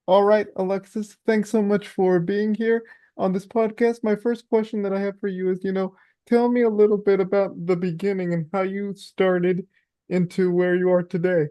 All right, Alexis, thanks so much for being here on this podcast. My first question that I have for you is, tell me a little bit about the beginning and how you started into where you are today.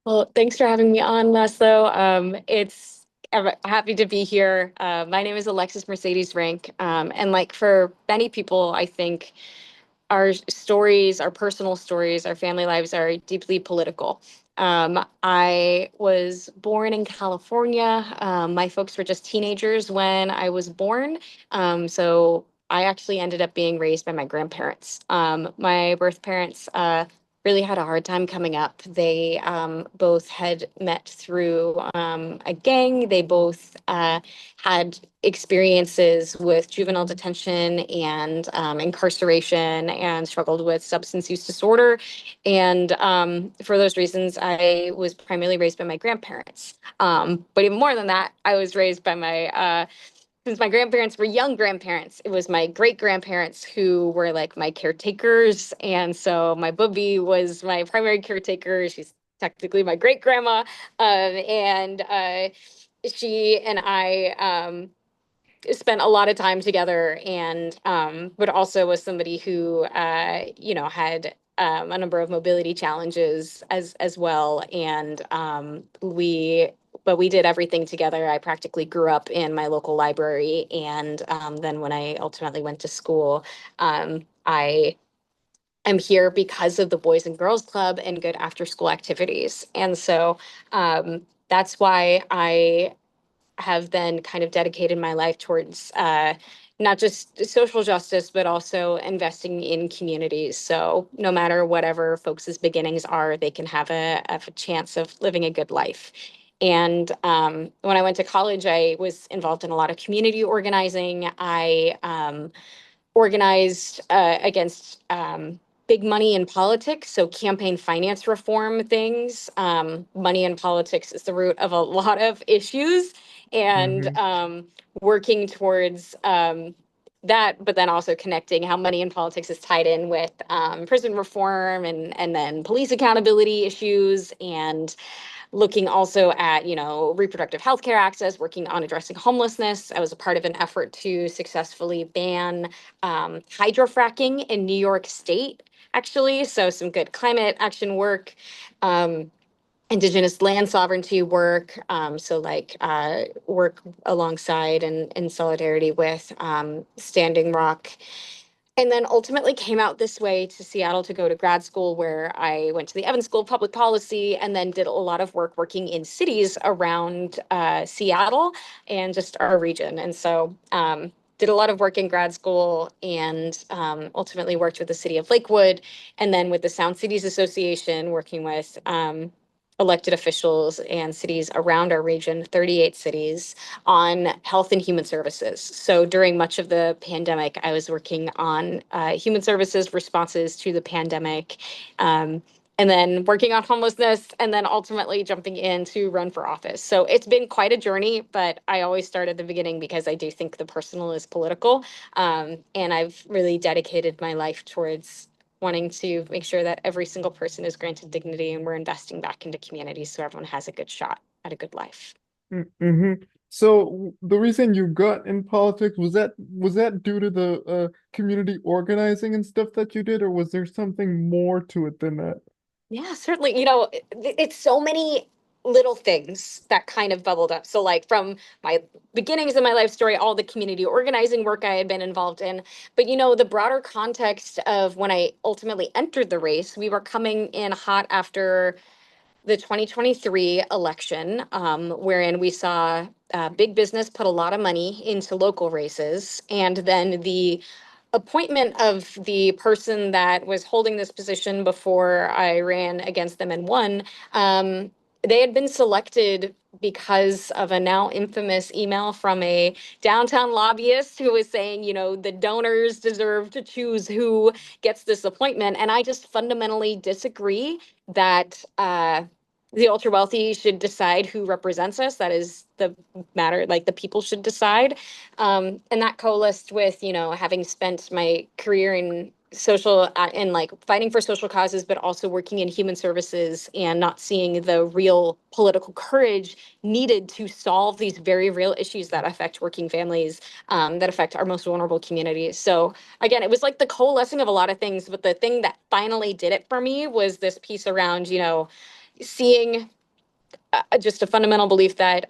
Well, thanks for having me on, Laszlo. I'm happy to be here. My name is Alexis Mercedes Rinck. And like for many people, I think our stories, our personal stories, our family lives are deeply political. I was born in California. My folks were just teenagers when I was born. So I actually ended up being raised by my grandparents. My birth parents really had a hard time coming up. They both had met through a gang. They both had experiences with juvenile detention and incarceration and struggled with substance use disorder. And for those reasons, I was primarily raised by my grandparents. But even more than that, I was raised by since my grandparents were young grandparents, it was my great grandparents who were like my caretakers. And so my booby was my primary caretaker. She's technically my great grandma. And she and I spent a lot of time together and but also was somebody who had a number of mobility challenges as well and we did everything together. I practically grew up in my local library and then when I ultimately went to school, I am here because of the Boys and Girls Club and good after school activities. And so that's why I have then kind of dedicated my life towards not just social justice, but also investing in communities. So no matter whatever folks' beginnings are, they can have a chance of living a good life. And when I went to college, I was involved in a lot of community organizing. I organized against big money in politics, so campaign finance reform things. Money in politics is the root of a lot of issues, and Hmm. working towards that, but then also connecting how money in politics is tied in with prison reform and then police accountability issues and looking also at, reproductive health care access, working on addressing homelessness. I was a part of an effort to successfully ban hydrofracking in New York State, actually. So some good climate action work. Indigenous land sovereignty work, so like work alongside and in solidarity with Standing Rock, and then ultimately came out this way to Seattle to go to grad school, where I went to the Evans School of Public Policy and then did a lot of work working in cities around Seattle and just our region. And so did a lot of work in grad school and ultimately worked with the city of Lakewood and then with the Sound Cities Association, working with elected officials and cities around our region, 38 cities, on health and human services. So during much of the pandemic, I was working on human services responses to the pandemic, and then working on homelessness, and then ultimately jumping in to run for office. So it's been quite a journey, but I always start at the beginning because I do think the personal is political. And I've really dedicated my life towards wanting to make sure that every single person is granted dignity and we're investing back into communities so everyone has a good shot at a good life. Hmm. So the reason you got in politics was that due to the community organizing and stuff that you did, or was there something more to it than that? Yeah, certainly. It's so many little things that kind of bubbled up. So, like from my beginnings in my life story, all the community organizing work I had been involved in. But, the broader context of when I ultimately entered the race, we were coming in hot after the 2023 election, wherein we saw big business put a lot of money into local races. And then the appointment of the person that was holding this position before I ran against them and won, they had been selected because of a now infamous email from a downtown lobbyist who was saying, the donors deserve to choose who gets this appointment. And I just fundamentally disagree that the ultra wealthy should decide who represents us. That is the matter, like the people should decide. And that coalesced with, having spent my career in social and like fighting for social causes, but also working in human services and not seeing the real political courage needed to solve these very real issues that affect working families, that affect our most vulnerable communities. So again, it was like the coalescing of a lot of things, but the thing that finally did it for me was this piece around, seeing just a fundamental belief that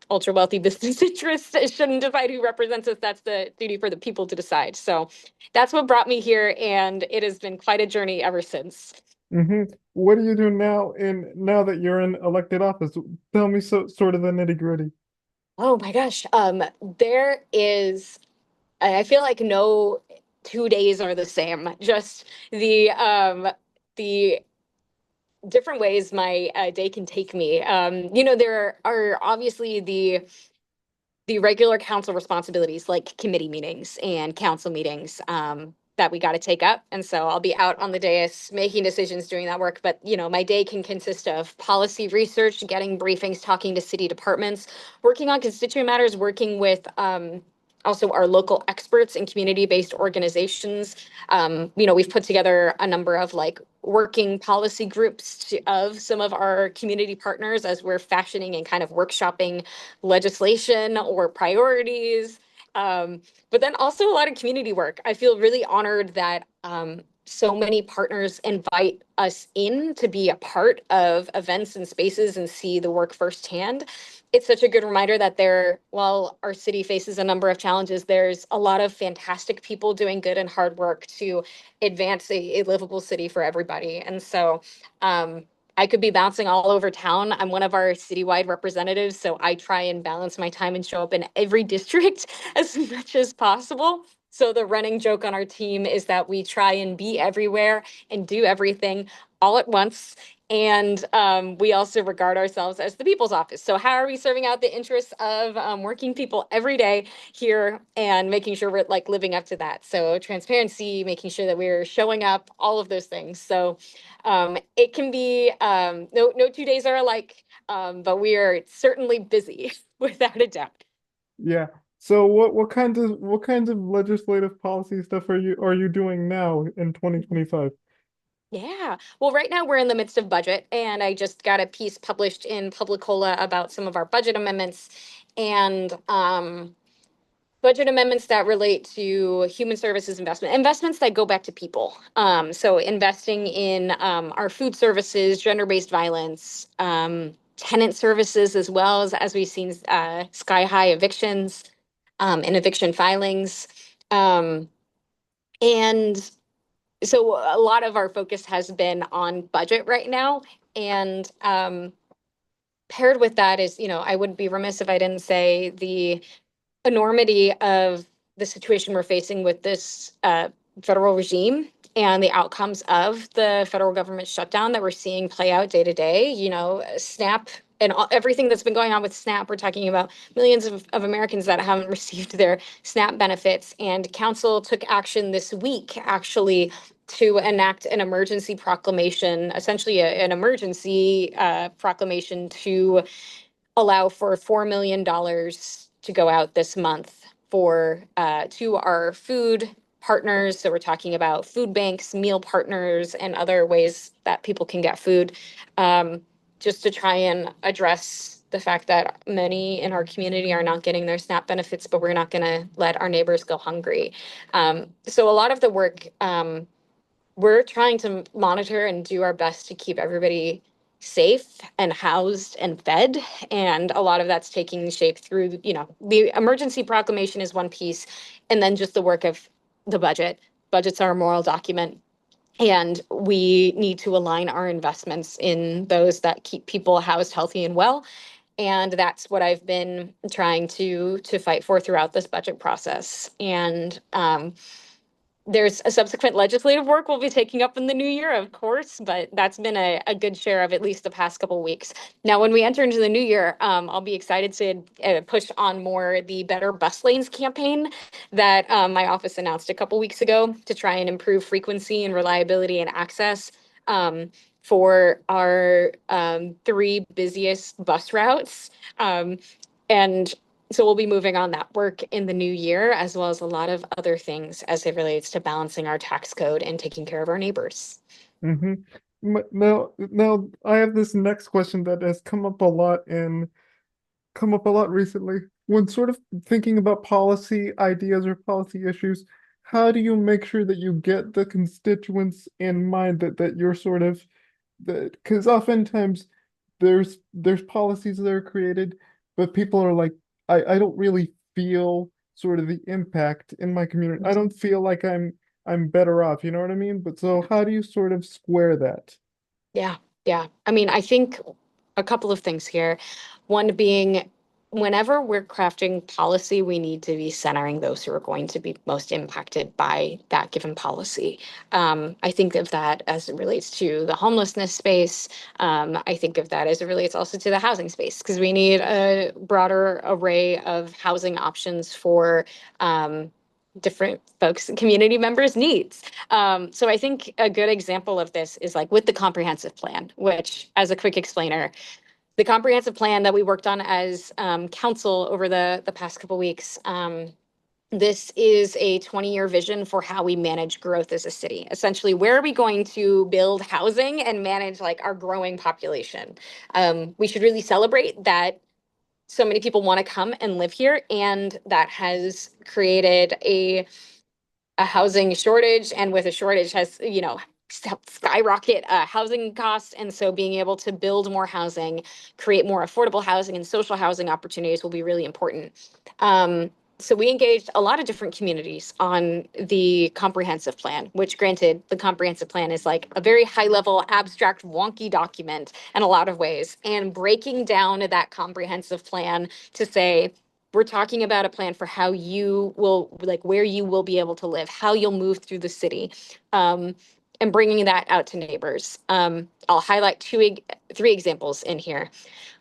ultra wealthy business interests shouldn't decide who represents us. That's the duty for the people to decide. So that's what brought me here, and it has been quite a journey ever since. What do you do now that you're in elected office? Tell me sort of the nitty-gritty. Oh my gosh, there is. I feel like no 2 days are the same. Just the different ways my day can take me. There are obviously the regular council responsibilities like committee meetings and council meetings that we got to take up. And so I'll be out on the dais making decisions doing that work. But, my day can consist of policy research, getting briefings, talking to city departments, working on constituent matters, working with also our local experts and community-based organizations. We've put together a number of like working policy groups of some of our community partners as we're fashioning and kind of workshopping legislation or priorities. But then also a lot of community work. I feel really honored that so many partners invite us in to be a part of events and spaces and see the work firsthand. It's such a good reminder that while our city faces a number of challenges, there's a lot of fantastic people doing good and hard work to advance a livable city for everybody. And so I could be bouncing all over town. I'm one of our citywide representatives, so I try and balance my time and show up in every district as much as possible. So the running joke on our team is that we try and be everywhere and do everything all at once. And we also regard ourselves as the people's office. So how are we serving out the interests of working people every day here and making sure we're like living up to that? So transparency, making sure that we're showing up, all of those things. So it can be no 2 days are alike, but we are certainly busy without a doubt. Yeah. So what kinds of legislative policy stuff are you doing now in 2025? Yeah. Well, right now we're in the midst of budget, and I just got a piece published in Publicola about some of our budget amendments and budget amendments that relate to human services investments that go back to people. So investing in our food services, gender-based violence, tenant services, as well as we've seen sky high evictions and eviction filings. Um, and so a lot of our focus has been on budget right now. And paired with that is, I would be remiss if I didn't say the enormity of the situation we're facing with this federal regime and the outcomes of the federal government shutdown that we're seeing play out day to day. SNAP and everything that's been going on with SNAP. We're talking about millions of Americans that haven't received their SNAP benefits. And council took action this week, actually, to enact an emergency proclamation, essentially an emergency proclamation to allow for $4 million to go out this month for to our food partners. So we're talking about food banks, meal partners, and other ways that people can get food, just to try and address the fact that many in our community are not getting their SNAP benefits, but we're not going to let our neighbors go hungry. So a lot of the work we're trying to monitor and do our best to keep everybody safe and housed and fed. And a lot of that's taking shape through, the emergency proclamation is one piece, and then just the work of the budget. Budgets are a moral document. And we need to align our investments in those that keep people housed, healthy, and well. And that's what I've been trying to fight for throughout this budget process. And there's a subsequent legislative work we'll be taking up in the new year, of course, but that's been a good share of at least the past couple of weeks. Now, when we enter into the new year, I'll be excited to push on more the Better Bus Lanes campaign that my office announced a couple weeks ago to try and improve frequency and reliability and access for our three busiest bus routes. And So we'll be moving on that work in the new year, as well as a lot of other things as it relates to balancing our tax code and taking care of our neighbors. Hmm. Now I have this next question that has come up a lot recently. When sort of thinking about policy ideas or policy issues, how do you make sure that you get the constituents in mind that you're sort of that because oftentimes there's policies that are created, but people are like, I don't really feel sort of the impact in my community. I don't feel like I'm better off, you know what I mean? But so how do you sort of square that? Yeah, yeah. I mean, I think a couple of things here. One being, whenever we're crafting policy, we need to be centering those who are going to be most impacted by that given policy. I think of that as it relates to the homelessness space. I think of that as it relates also to the housing space, because we need a broader array of housing options for different folks, community members' needs. So I think a good example of this is like with the comprehensive plan, which, as a quick explainer, the comprehensive plan that we worked on as council over the past couple weeks. This is a 20-year vision for how we manage growth as a city. Essentially, where are we going to build housing and manage like our growing population? We should really celebrate that so many people want to come and live here, and that has created a housing shortage, and with a shortage has, skyrocket housing costs. And so being able to build more housing, create more affordable housing and social housing opportunities will be really important. So we engaged a lot of different communities on the comprehensive plan, which, granted, the comprehensive plan is like a very high level, abstract, wonky document in a lot of ways. And breaking down that comprehensive plan to say, we're talking about a plan for how you will, like, where you will be able to live, how you'll move through the city, and bringing that out to neighbors. I'll highlight three examples in here.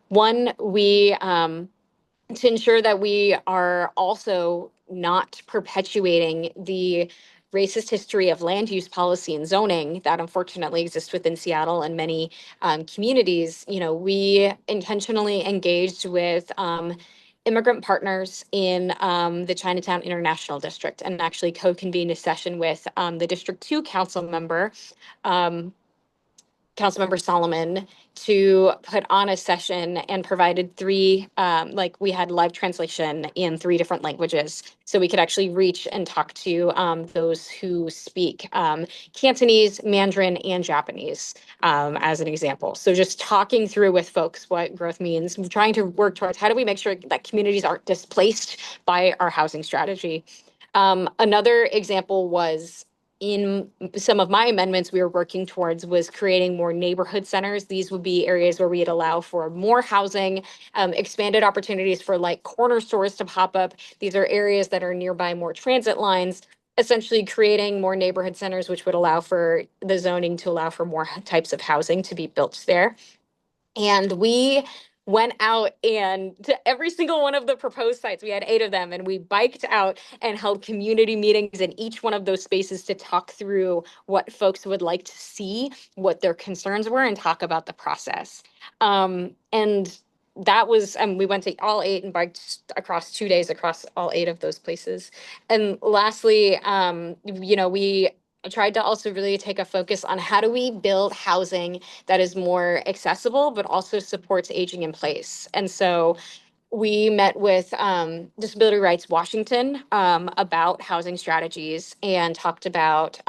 One, to ensure that we are also not perpetuating the racist history of land use policy and zoning that unfortunately exists within Seattle and many communities. We intentionally engaged with immigrant partners in the Chinatown International District, and actually co-convened a session with the District 2 council member, um, Councilmember Solomon, to put on a session and provided we had live translation in three different languages. So we could actually reach and talk to those who speak Cantonese, Mandarin, and Japanese, as an example. So just talking through with folks what growth means, trying to work towards how do we make sure that communities aren't displaced by our housing strategy. Another example was in some of my amendments we were working towards was creating more neighborhood centers. These would be areas where we'd allow for more housing, expanded opportunities for like corner stores to pop up. These are areas that are nearby more transit lines, essentially creating more neighborhood centers, which would allow for the zoning to allow for more types of housing to be built there. And we went out and to every single one of the proposed sites, we had 8 of them, and we biked out and held community meetings in each one of those spaces to talk through what folks would like to see, what their concerns were, and talk about the process. And that was, we went to all 8 and biked across 2 days across all 8 of those places. And lastly, we tried to also really take a focus on how do we build housing that is more accessible, but also supports aging in place. And so we met with Disability Rights Washington about housing strategies and talked about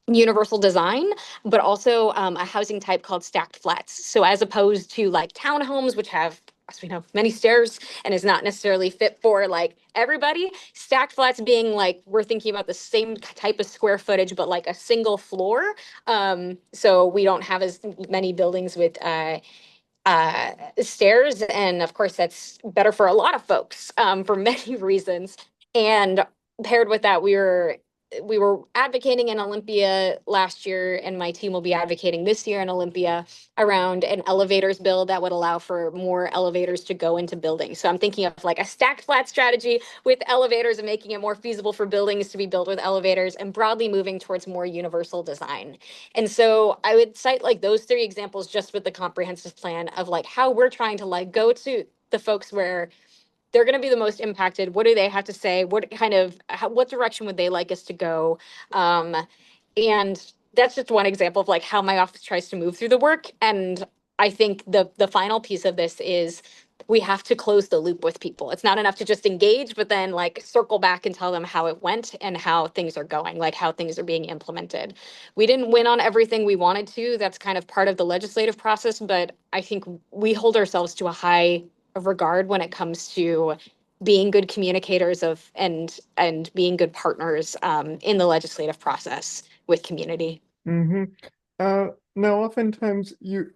universal design, but also a housing type called stacked flats. So as opposed to like townhomes, which have, as we know, many stairs and is not necessarily fit for like everybody, stacked flats being like, we're thinking about the same type of square footage, but like a single floor. So we don't have as many buildings with stairs. And of course, that's better for a lot of folks for many reasons. And paired with that, we were advocating in Olympia last year, and my team will be advocating this year in Olympia around an elevators bill that would allow for more elevators to go into buildings. So I'm thinking of like a stacked flat strategy with elevators and making it more feasible for buildings to be built with elevators, and broadly moving towards more universal design. And so I would cite like those 3 examples just with the comprehensive plan of like how we're trying to like go to the folks where they're going to be the most impacted. What do they have to say? What direction would they like us to go? Um, and that's just one example of like how my office tries to move through the work. And I think the final piece of this is we have to close the loop with people. It's not enough to just engage, but then like circle back and tell them how it went and how things are going, like how things are being implemented. We didn't win on everything we wanted to. That's kind of part of the legislative process, but I think we hold ourselves to a high regard when it comes to being good communicators of and being good partners in the legislative process with community. Mm-hmm. Now, oftentimes you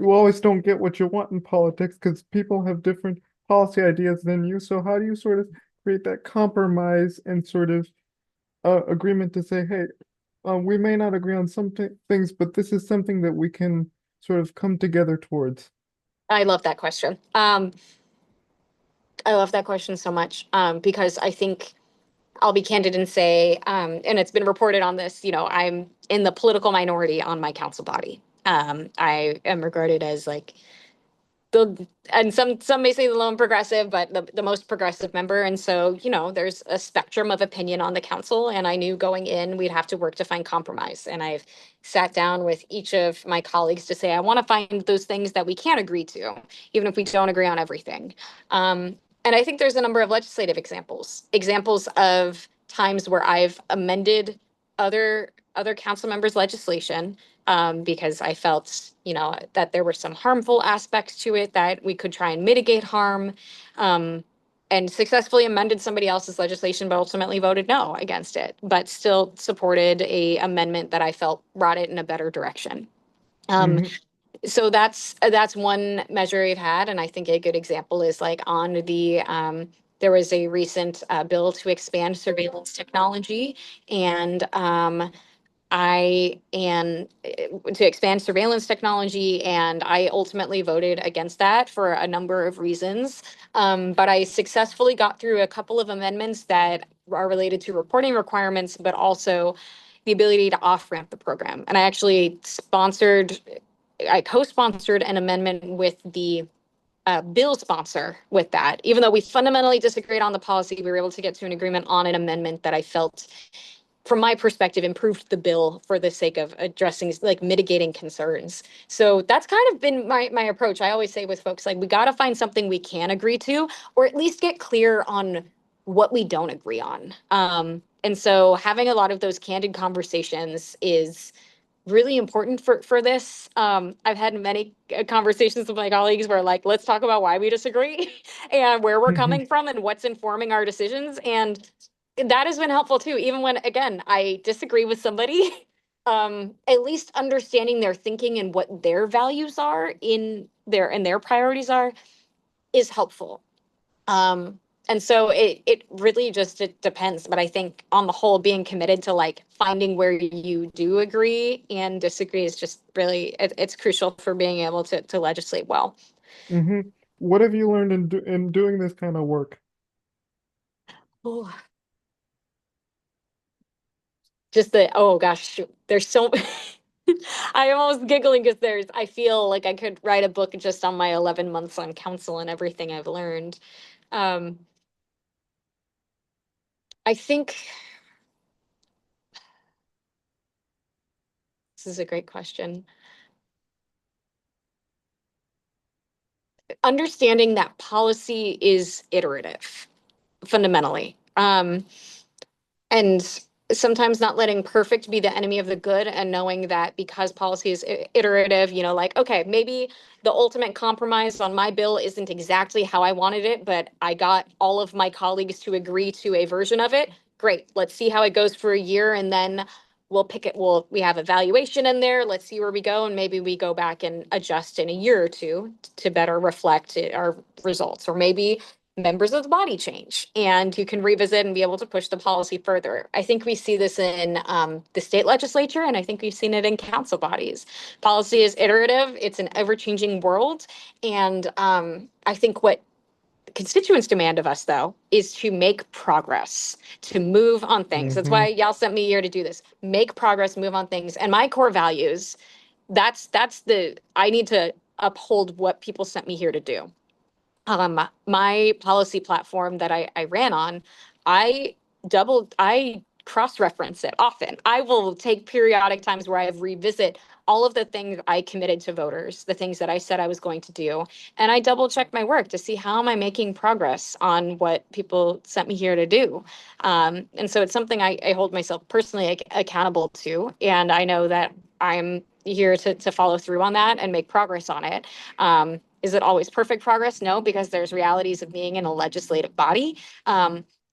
always don't get what you want in politics because people have different policy ideas than you. So how do you sort of create that compromise and sort of agreement to say, hey, we may not agree on some things, but this is something that we can sort of come together towards. I love that question. I love that question so much because I think I'll be candid and say, and it's been reported on this, I'm in the political minority on my council body. I am regarded as like and some may say the lone progressive, but the most progressive member. And so, there's a spectrum of opinion on the council. And I knew going in, we'd have to work to find compromise. And I've sat down with each of my colleagues to say, I want to find those things that we can agree to, even if we don't agree on everything. And I think there's a number of legislative examples of times where I've amended other council members' legislation because I felt, that there were some harmful aspects to it that we could try and mitigate harm, and successfully amended somebody else's legislation, but ultimately voted no against it, but still supported a amendment that I felt brought it in a better direction. Um, Mm-hmm. so that's one measure we've had, and I think a good example is like on the there was a recent bill to expand surveillance technology, and to expand surveillance technology, and I ultimately voted against that for a number of reasons. But I successfully got through a couple of amendments that are related to reporting requirements, but also the ability to off-ramp the program. And I co-sponsored an amendment with the bill sponsor with that. Even though we fundamentally disagreed on the policy, we were able to get to an agreement on an amendment that I felt, from my perspective, improved the bill for the sake of addressing like mitigating concerns. So that's kind of been my approach. I always say with folks, like, we got to find something we can agree to, or at least get clear on what we don't agree on. And so having a lot of those candid conversations is really important for this. I've had many conversations with my colleagues where like, let's talk about why we disagree and where we're Mm-hmm. coming from and what's informing our decisions. And that has been helpful too, even when, again, I disagree with somebody. At least understanding their thinking and what their values are and their priorities are is helpful. And so it really just it depends. But I think on the whole, being committed to like finding where you do agree and disagree is just really it's crucial for being able to legislate well. Mm-hmm. What have you learned in doing this kind of work? Oh, just the oh gosh, there's so I'm almost giggling because I feel like I could write a book just on my 11 months on council and everything I've learned. Um, I think this is a great question. Understanding that policy is iterative, fundamentally. And sometimes not letting perfect be the enemy of the good, and knowing that because policy is iterative, like, okay, maybe the ultimate compromise on my bill isn't exactly how I wanted it, but I got all of my colleagues to agree to a version of it. Great. Let's see how it goes for a year, and then we'll pick it. We have evaluation in there. Let's see where we go, and maybe we go back and adjust in a year or two to better reflect our results. Or maybe members of the body change and you can revisit and be able to push the policy further. I think we see this in the state legislature, and I think we've seen it in council bodies. Policy is iterative. It's an ever-changing world. And I think what constituents demand of us, though, is to make progress, to move on things. That's Mm-hmm. why y'all sent me here to do this. Make progress, move on things. And my core values, I need to uphold what people sent me here to do. my policy platform that I ran on, I cross-reference it often. I will take periodic times where I revisit all of the things I committed to voters, the things that I said I was going to do, and I double check my work to see how am I making progress on what people sent me here to do. And so it's something I hold myself personally accountable to, and I know that I'm here to follow through on that and make progress on it. Is it always perfect progress? No, because there's realities of being in a legislative body.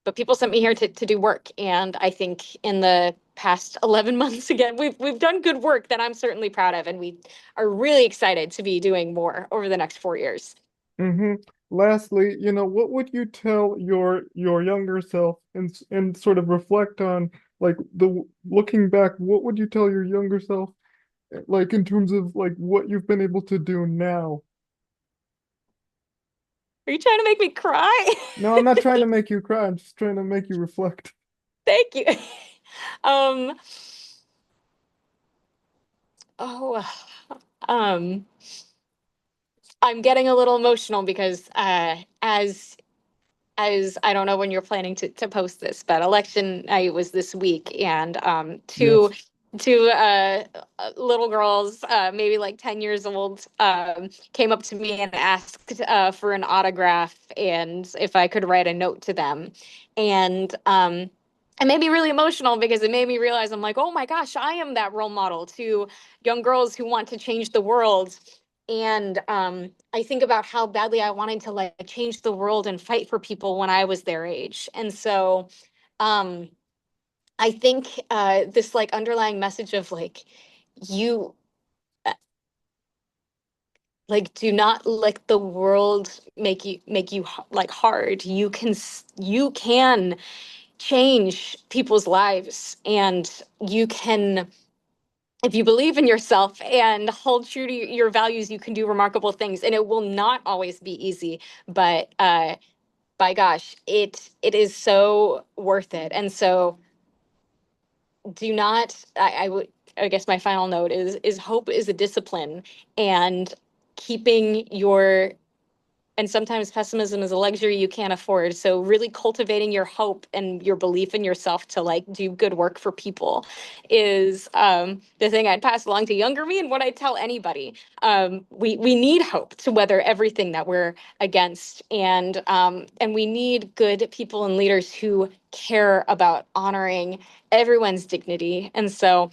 But people sent me here to do work. And I think in the past 11 months, again, we've done good work that I'm certainly proud of. And we are really excited to be doing more over the next 4 years. Mm-hmm. Lastly, what would you tell your younger self and sort of reflect on like the looking back, what would you tell your younger self like in terms of like what you've been able to do now? Are you trying to make me cry? No, I'm not trying to make you cry. I'm just trying to make you reflect. Thank you. Um, oh, um, I'm getting a little emotional because as I don't know when you're planning to post this, but election night was this week, and two Yes. two little girls, maybe like 10 years old, came up to me and asked for an autograph and if I could write a note to them, and it made me really emotional because it made me realize I'm like, oh my gosh, I am that role model to young girls who want to change the world. And I think about how badly I wanted to like change the world and fight for people when I was their age. And so um, I think this like underlying message of like, you uh, like do not let the world make you like hard. You can change people's lives, and you can, if you believe in yourself and hold true to your values, you can do remarkable things. And it will not always be easy, but by gosh, it is so worth it. And so do not, I would, I guess my final note is hope is a discipline, and keeping your, and sometimes pessimism is a luxury you can't afford. So really cultivating your hope and your belief in yourself to like do good work for people is the thing I'd pass along to younger me, and what I tell anybody. We need hope to weather everything that we're against, and we need good people and leaders who care about honoring everyone's dignity. And so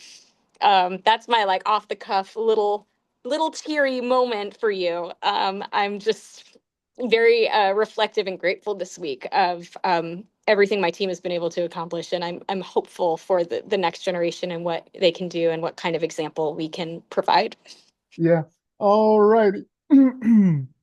that's my like off the cuff little teary moment for you. I'm just very reflective and grateful this week of everything my team has been able to accomplish, and I'm hopeful for the next generation and what they can do and what kind of example we can provide. Yeah. All righty.